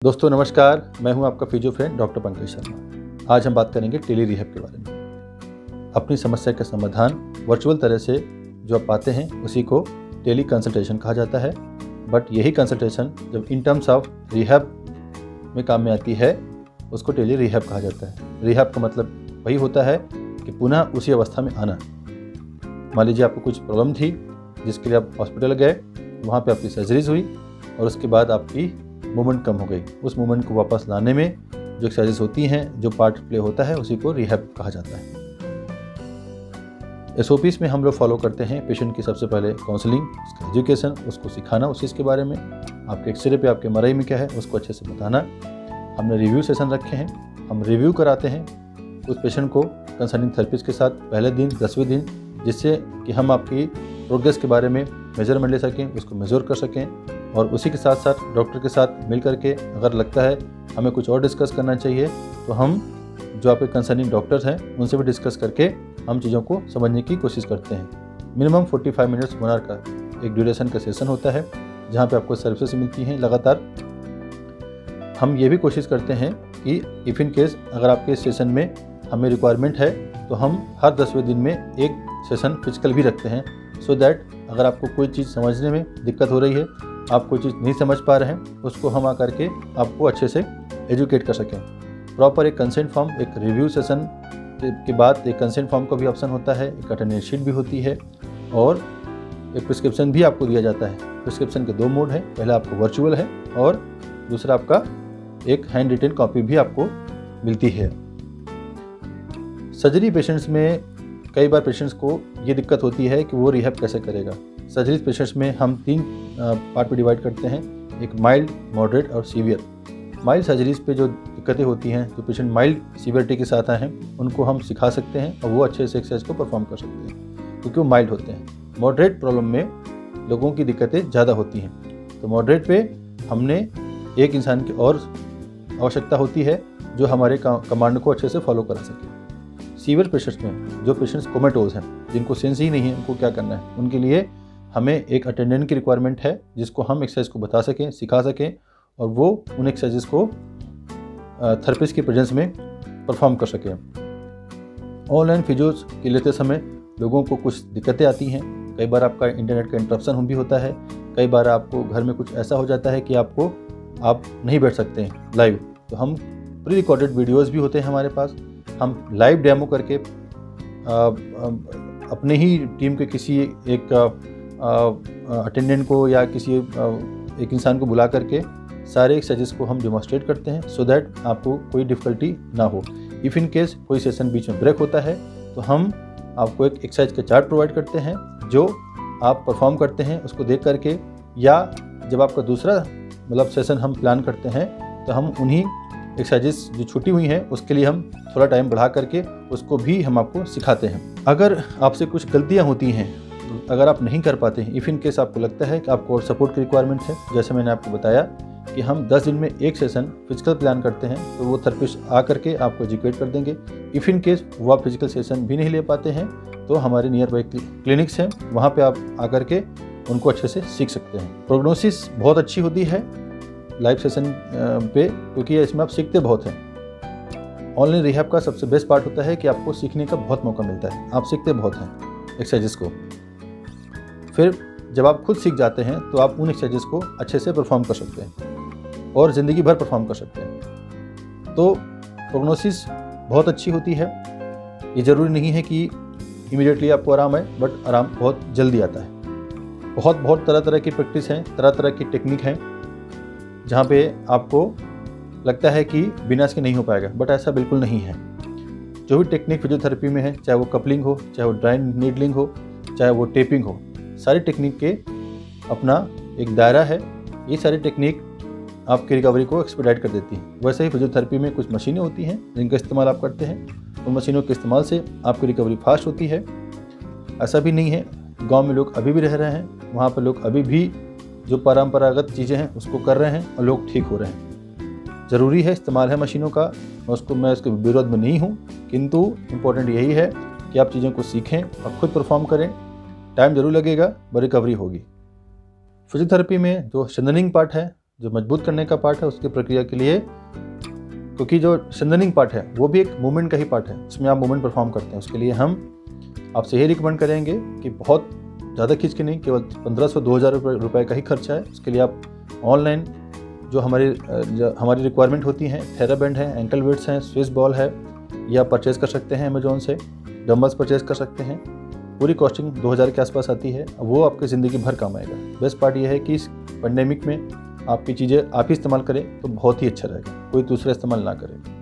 दोस्तों नमस्कार, मैं हूं आपका physio friend doctor Pankaj Sharma. आज हम बात करेंगे टेली रिहैब के बारे में। अपनी समस्या का समाधान वर्चुअल तरह से जो आप पाते हैं उसी को टेली कंसल्टेशन कहा जाता है। बट यही कंसल्टेशन जब इन टर्म्स ऑफ रिहैब में काम में आती है उसको टेली रिहैब कहा जाता है। रिहैब का मतलब वही होता है कि पुनः उसी अवस्था में आना। मान लीजिए आपको कुछ प्रॉब्लम थी जिसके लिए आप हॉस्पिटल गए, वहाँ पर आपकी सर्जरीज हुई और उसके बाद आपकी मूवमेंट कम हो गई। उस मूवमेंट को वापस लाने में जो एक्सरसाइज होती हैं, जो पार्ट प्ले होता है, उसी को रिहैब कहा जाता है। एसओपीस में हम लोग फॉलो करते हैं पेशेंट की सबसे पहले काउंसलिंग, उसका एजुकेशन, उसको सिखाना उस चीज़ के बारे में, आपके एक्सरे पे आपके एमआरआई में क्या है उसको अच्छे से बताना। हमने रिव्यू सेशन रखे हैं, हम रिव्यू कराते हैं उस पेशेंट को कंसर्निंग थेरेपिस्ट के साथ पहले दिन 10वें दिन, जिससे कि हम आपकी प्रोग्रेस के बारे में मेजरमेंट ले सकें, उसको मेजर कर सकें। और उसी के साथ साथ डॉक्टर के साथ मिल करके अगर लगता है हमें कुछ और डिस्कस करना चाहिए तो हम जो आपके कंसर्निंग डॉक्टर्स हैं उनसे भी डिस्कस करके हम चीज़ों को समझने की कोशिश करते हैं। मिनिमम 45 मिनट्स 1 आवर का एक ड्यूरेशन का सेशन होता है जहाँ पे आपको सर्विसेज मिलती हैं लगातार। हम ये भी कोशिश करते हैं कि इफ़ इन केस अगर आपके सेशन में हमें रिक्वायरमेंट है तो हम हर 10वें दिन में एक सेशन फिजिकल भी रखते हैं, सो दैट अगर आपको कोई चीज़ समझने में दिक्कत हो रही है, आप कोई चीज़ नहीं समझ पा रहे हैं, उसको हम आकर के आपको अच्छे से एजुकेट कर सकें। प्रॉपर एक कंसेंट फॉर्म, एक रिव्यू सेशन के बाद एक कंसेंट फॉर्म का भी ऑप्शन होता है, एक अटेंडेंस शीट भी होती है और एक प्रिस्क्रिप्शन भी आपको दिया जाता है। प्रिस्क्रिप्शन के 2 मोड हैं, पहला आपको वर्चुअल है और दूसरा आपका एक हैंड रिटन कॉपी भी आपको मिलती है। सर्जरी पेशेंट्स में कई बार पेशेंट्स को ये दिक्कत होती है कि वो रिहैब कैसे करेगा। सर्जरी पेशेंट्स में हम 3 पार्ट में डिवाइड करते हैं, एक माइल्ड, मॉडरेट और सीवियर। माइल्ड सर्जरीज पे जो दिक्कतें होती हैं, जो पेशेंट माइल्ड सीवियरिटी के साथ आए हैं, उनको हम सिखा सकते हैं और वो अच्छे से एक्सरसाइज को परफॉर्म कर सकते हैं क्योंकि वो माइल्ड होते हैं। मॉडरेट प्रॉब्लम में लोगों की दिक्कतें ज़्यादा होती हैं, तो मॉडरेट पे हमने एक इंसान की और आवश्यकता होती है जो हमारे कमांड को अच्छे से फॉलो करा सके। सीवियर पेशेंट्स में जो पेशेंट्स कोमेटोज हैं, जिनको सेंस ही नहीं है उनको क्या करना है, उनके लिए हमें एक अटेंडेंट की रिक्वायरमेंट है जिसको हम एक्सरसाइज को बता सकें, सिखा सकें और वो उन एक्सरसाइजेस को थेरेपिस्ट की प्रेजेंस में परफॉर्म कर सकें। ऑनलाइन फिजियोज के लेते समय लोगों को कुछ दिक्कतें आती हैं। कई बार आपका इंटरनेट का इंटरप्शन भी होता है, कई बार आपको घर में कुछ ऐसा हो जाता है कि आप नहीं बैठ सकते हैं लाइव, तो हम प्री रिकॉर्डेड वीडियोज़ भी होते हैं हमारे पास। हम लाइव डेमो करके अपने ही टीम के किसी एक अटेंडेंट को या किसी एक इंसान को बुला करके सारे एक्सरसाइजेस को हम डेमोस्ट्रेट करते हैं, सो दैट आपको कोई डिफ़िकल्टी ना हो। इफ़ इन केस कोई सेशन बीच में ब्रेक होता है तो हम आपको एक एक्सरसाइज का चार्ट प्रोवाइड करते हैं जो आप परफॉर्म करते हैं उसको देख करके, या जब आपका दूसरा सेशन हम प्लान करते हैं तो हम उन्हीं एक्सरसाइजेस जो छुट्टी हुई हैं उसके लिए हम थोड़ा टाइम बढ़ा करके उसको भी हम आपको सिखाते हैं। अगर आपसे कुछ गलतियाँ होती हैं, अगर आप नहीं कर पाते हैं, इफ़ इन केस आपको लगता है कि आपको और सपोर्ट की रिक्वायरमेंट है, जैसे मैंने आपको बताया कि हम 10 दिन में एक सेशन फिजिकल प्लान करते हैं, तो वो थेरेपिस्ट आ करके आपको एजुकेट कर देंगे। इफ़ इन केस वो आप फिजिकल सेशन भी नहीं ले पाते हैं तो हमारे नियर बाई क्लिनिक्स हैं, वहाँ पे आप आकर के उनको अच्छे से सीख सकते हैं। प्रोग्नोसिस बहुत अच्छी होती है लाइव सेशन पे, क्योंकि इसमें आप सीखते बहुत हैं। ऑनलाइन रिहैब का सबसे बेस्ट पार्ट होता है कि आपको सीखने का बहुत मौका मिलता है, आप सीखते बहुत हैं एक्सरसाइजेस को। फिर जब आप खुद सीख जाते हैं तो आप उन एक्सरसाइजेस को अच्छे से परफॉर्म कर सकते हैं और ज़िंदगी भर परफॉर्म कर सकते हैं। तो प्रोग्नोसिस बहुत अच्छी होती है। ये ज़रूरी नहीं है कि इमीडिएटली आपको आराम आए, बट आराम बहुत जल्दी आता है। बहुत तरह तरह की प्रैक्टिस हैं, तरह तरह की टेक्निक हैं जहाँ पे आपको लगता है कि बिना इसके नहीं हो पाएगा, बट ऐसा बिल्कुल नहीं है। जो भी टेक्निक फिजियोथेरेपी में है, चाहे वो कपलिंग हो, चाहे वो ड्राई नीडलिंग हो, चाहे वो टेपिंग हो, सारी टेक्निक के अपना एक दायरा है। ये सारी टेक्निक आपकी रिकवरी को एक्सपेडाइट कर देती है। वैसे ही फिजियोथेरेपी में कुछ मशीनें होती हैं जिनका इस्तेमाल आप करते हैं, उन मशीनों के इस्तेमाल से आपकी रिकवरी फास्ट होती है। ऐसा भी नहीं है, गाँव में लोग अभी भी रह रहे हैं, वहाँ पर लोग अभी भी जो परंपरागत चीज़ें हैं उसको कर रहे हैं और लोग ठीक हो रहे हैं। ज़रूरी है इस्तेमाल है मशीनों का, मैं उसके विरोध में नहीं हूँ, किंतु इम्पोर्टेंट यही है कि आप चीज़ों को सीखें और खुद परफॉर्म करें। टाइम ज़रूर लगेगा, पर रिकवरी होगी। फिजियोथेरेपी में जो स्ट्रेंथनिंग पार्ट है जो मजबूत करने का पार्ट है उसकी प्रक्रिया के लिए, क्योंकि जो स्ट्रेंथनिंग पार्ट है वो भी एक मूवमेंट का ही पार्ट है, उसमें आप मूवमेंट परफॉर्म करते हैं, उसके लिए हम आपसे ये रिकमेंड करेंगे कि बहुत ज़्यादा खींच के नहीं, केवल 1500-2000 रुपये का ही खर्चा है। उसके लिए आप ऑनलाइन जो हमारी रिक्वायरमेंट होती हैं, थेराबैंड है, एंकल वेट्स हैं, स्विस बॉल है, या परचेज़ कर सकते हैं अमेजोन से, डम्बल्स परचेज़ कर सकते हैं। पूरी कॉस्टिंग 2000 के आसपास आती है, वो आपकी ज़िंदगी भर काम आएगा। बेस्ट पार्ट ये है कि इस पेंडेमिक में आपकी चीज़ें आप ही इस्तेमाल करें तो बहुत ही अच्छा रहेगा, कोई दूसरा इस्तेमाल ना करें।